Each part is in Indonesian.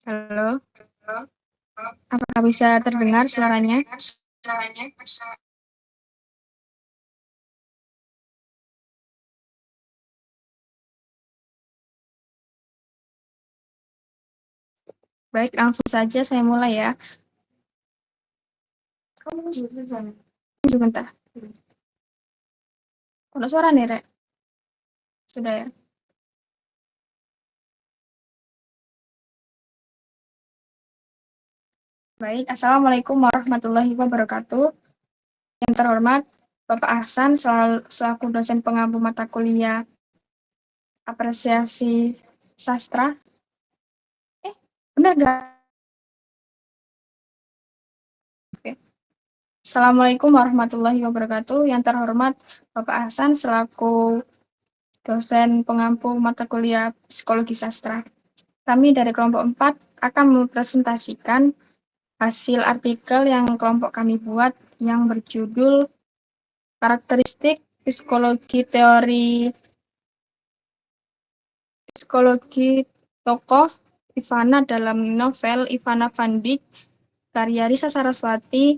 Halo, apakah bisa terdengar suaranya? Baik, langsung saja saya mulai ya. Kamu sebentar. Kalau suara nih, Rek. Sudah ya. Baik, Assalamualaikum warahmatullahi wabarakatuh. Yang terhormat, Bapak Ahsan selaku dosen pengampu mata kuliah apresiasi sastra. Benar nggak? Oke. Assalamualaikum warahmatullahi wabarakatuh. Yang terhormat, Bapak Ahsan selaku dosen pengampu mata kuliah psikologi sastra. Kami dari kelompok 4 akan mempresentasikan hasil artikel yang kelompok kami buat yang berjudul karakteristik psikologi tokoh Ivana dalam novel Ivana Van Dijk karya Risa Saraswati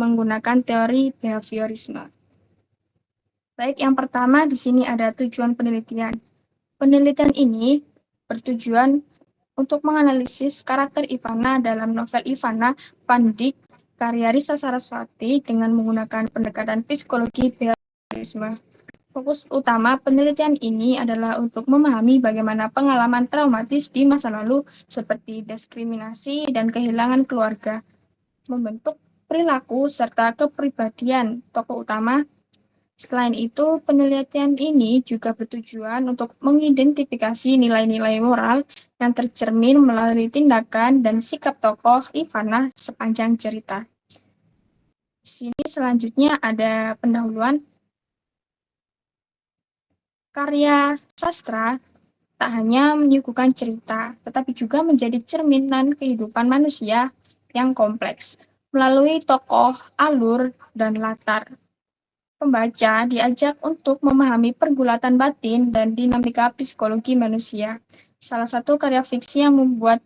menggunakan teori behaviorisme. Baik, yang pertama di sini ada tujuan penelitian. Penelitian ini bertujuan untuk menganalisis karakter Ivana dalam novel Ivana Van Dijk karya Risa Saraswati dengan menggunakan pendekatan psikologi behaviorisme. Fokus utama penelitian ini adalah untuk memahami bagaimana pengalaman traumatis di masa lalu seperti diskriminasi dan kehilangan keluarga membentuk perilaku serta kepribadian tokoh utama. Selain itu, penelitian ini juga bertujuan untuk mengidentifikasi nilai-nilai moral yang tercermin melalui tindakan dan sikap tokoh Ivana sepanjang cerita. Di sini selanjutnya ada pendahuluan. Karya sastra tak hanya menyuguhkan cerita, tetapi juga menjadi cerminan kehidupan manusia yang kompleks melalui tokoh, alur, dan latar. Pembaca diajak untuk memahami pergulatan batin dan dinamika psikologi manusia. Salah satu karya fiksi yang membuat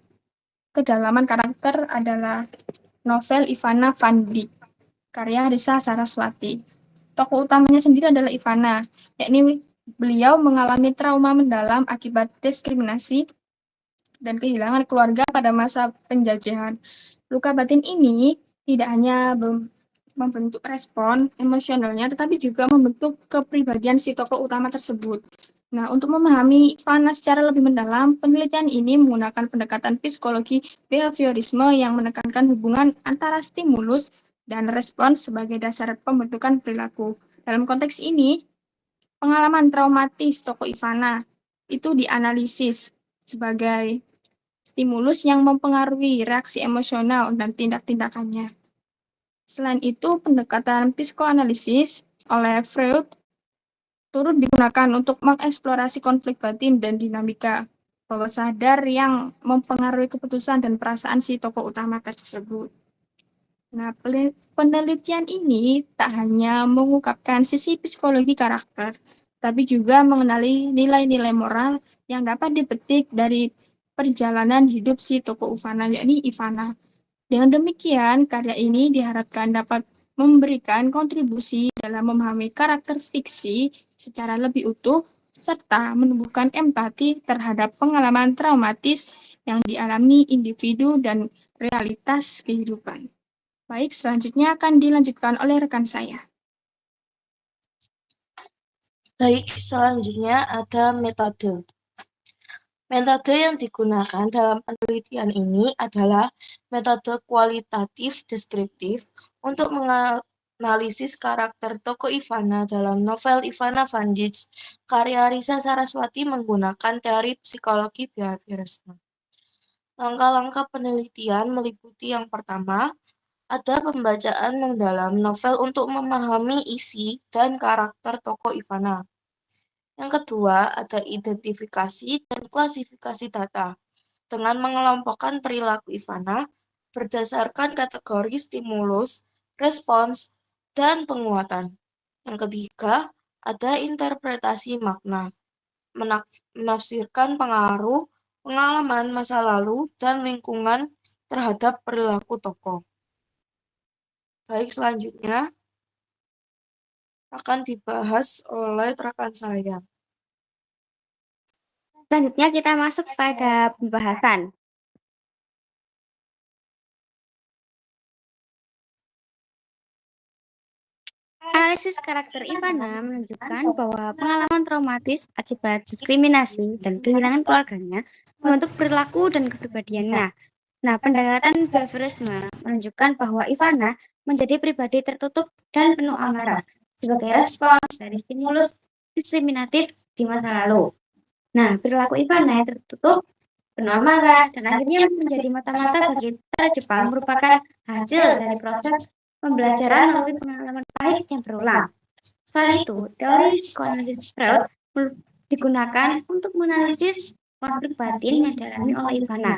kedalaman karakter adalah novel Ivana Van Dijk, karya Risa Saraswati. Tokoh utamanya sendiri adalah Ivana, yakni beliau mengalami trauma mendalam akibat diskriminasi dan kehilangan keluarga pada masa penjajahan. Luka batin ini tidak hanya membentuk respon emosionalnya, tetapi juga membentuk kepribadian si tokoh utama tersebut. Nah, untuk memahami Ivana secara lebih mendalam, penelitian ini menggunakan pendekatan psikologi behaviorisme yang menekankan hubungan antara stimulus dan respons sebagai dasar pembentukan perilaku. Dalam konteks ini, pengalaman traumatis tokoh Ivana itu dianalisis sebagai stimulus yang mempengaruhi reaksi emosional dan tindak-tindakannya. Selain itu, pendekatan psikoanalisis oleh Freud turut digunakan untuk mengeksplorasi konflik batin dan dinamika bawah sadar yang mempengaruhi keputusan dan perasaan si tokoh utama tersebut. Nah, penelitian ini tak hanya mengungkapkan sisi psikologi karakter, tapi juga mengenali nilai-nilai moral yang dapat dipetik dari perjalanan hidup si tokoh Ivana, yakni Ivana. Dengan demikian, karya ini diharapkan dapat memberikan kontribusi dalam memahami karakter fiksi secara lebih utuh, serta menumbuhkan empati terhadap pengalaman traumatis yang dialami individu dan realitas kehidupan. Baik, selanjutnya akan dilanjutkan oleh rekan saya. Baik, selanjutnya ada metode. Metode yang digunakan dalam penelitian ini adalah metode kualitatif deskriptif untuk menganalisis karakter tokoh Ivana dalam novel Ivana Van Dijk karya Risa Saraswati menggunakan teori psikologi behaviorisme. Langkah-langkah penelitian meliputi yang pertama, ada pembacaan mendalam novel untuk memahami isi dan karakter tokoh Ivana. Yang kedua, ada identifikasi dan klasifikasi data dengan mengelompokkan perilaku Ivana berdasarkan kategori stimulus, respons, dan penguatan. Yang ketiga, ada interpretasi makna, menafsirkan pengaruh pengalaman masa lalu, dan lingkungan terhadap perilaku tokoh. Baik, selanjutnya akan dibahas oleh rekan saya. Selanjutnya kita masuk pada pembahasan. Analisis karakter Ivana menunjukkan bahwa pengalaman traumatis akibat diskriminasi dan kehilangan keluarganya membentuk perilaku dan kepribadiannya. Nah, pendekatan behaviorisme menunjukkan bahwa Ivana menjadi pribadi tertutup dan penuh amarah sebagai respons dari stimulus diskriminatif di masa lalu. Nah, perilaku Ivana yang tertutup, penuh amarah, dan akhirnya menjadi mata-mata bagi tentara Jepang merupakan hasil dari proses pembelajaran melalui pengalaman pahit yang berulang. Selain itu, teori psikoanalisis Freud digunakan untuk menganalisis konflik batin yang dialami oleh Ivana.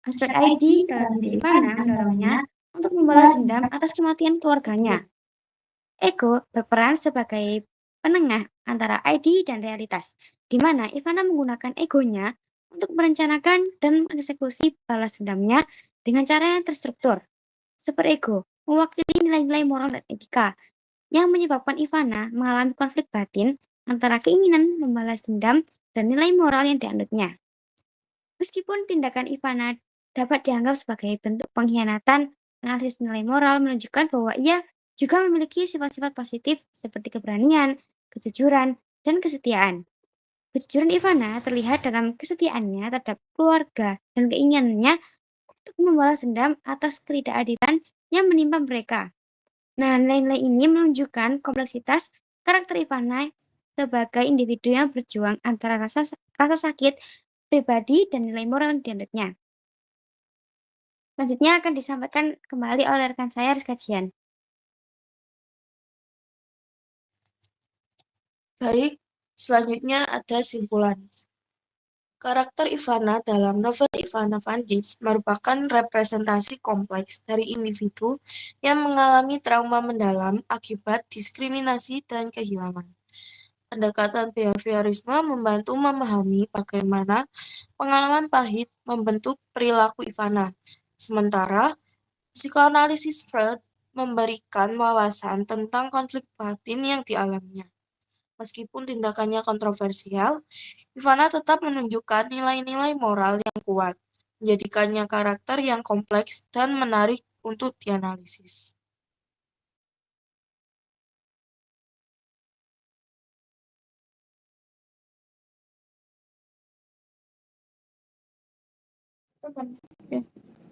Aspek ID dalam diri Ivana mendorongnya untuk membalas dendam atas kematian keluarganya. Ego berperan sebagai penengah antara ID dan realitas, di mana Ivana menggunakan egonya untuk merencanakan dan mengeksekusi balas dendamnya dengan cara yang terstruktur. Superego mewakili nilai-nilai moral dan etika yang menyebabkan Ivana mengalami konflik batin antara keinginan membalas dendam dan nilai moral yang dianutnya. Meskipun tindakan Ivana dapat dianggap sebagai bentuk pengkhianatan, analisis nilai moral menunjukkan bahwa ia juga memiliki sifat-sifat positif seperti keberanian, kejujuran, dan kesetiaan. Kejujuran Ivana terlihat dalam kesetiaannya terhadap keluarga dan keinginannya untuk membalas dendam atas ketidakadilan yang menimpa mereka. Nah, nilai-nilai ini menunjukkan kompleksitas karakter Ivana sebagai individu yang berjuang antara rasa sakit pribadi dan nilai moral yang dianutnya. Selanjutnya akan disampaikan kembali oleh rekan saya Rizka Jian. Baik, selanjutnya ada simpulan. Karakter Ivana dalam novel Ivana Van Dijk merupakan representasi kompleks dari individu yang mengalami trauma mendalam akibat diskriminasi dan kehilangan. Pendekatan behaviorisme membantu memahami bagaimana pengalaman pahit membentuk perilaku Ivana, sementara psikoanalisis Freud memberikan wawasan tentang konflik batin yang dialaminya. Meskipun tindakannya kontroversial, Ivana tetap menunjukkan nilai-nilai moral yang kuat, menjadikannya karakter yang kompleks dan menarik untuk dianalisis.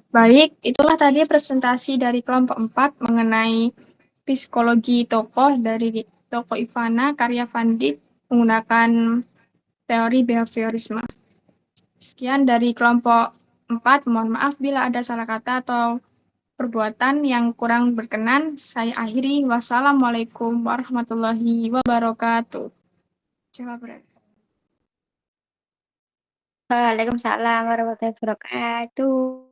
Baik, itulah tadi presentasi dari kelompok 4 mengenai psikologi tokoh dari tokoh Ivana karya Van Dijk menggunakan teori behaviorisme. Sekian dari kelompok 4, mohon maaf bila ada salah kata atau perbuatan yang kurang berkenan. Saya akhiri. Wassalamualaikum warahmatullahi wabarakatuh. Jawab. Waalaikumsalam warahmatullahi wabarakatuh.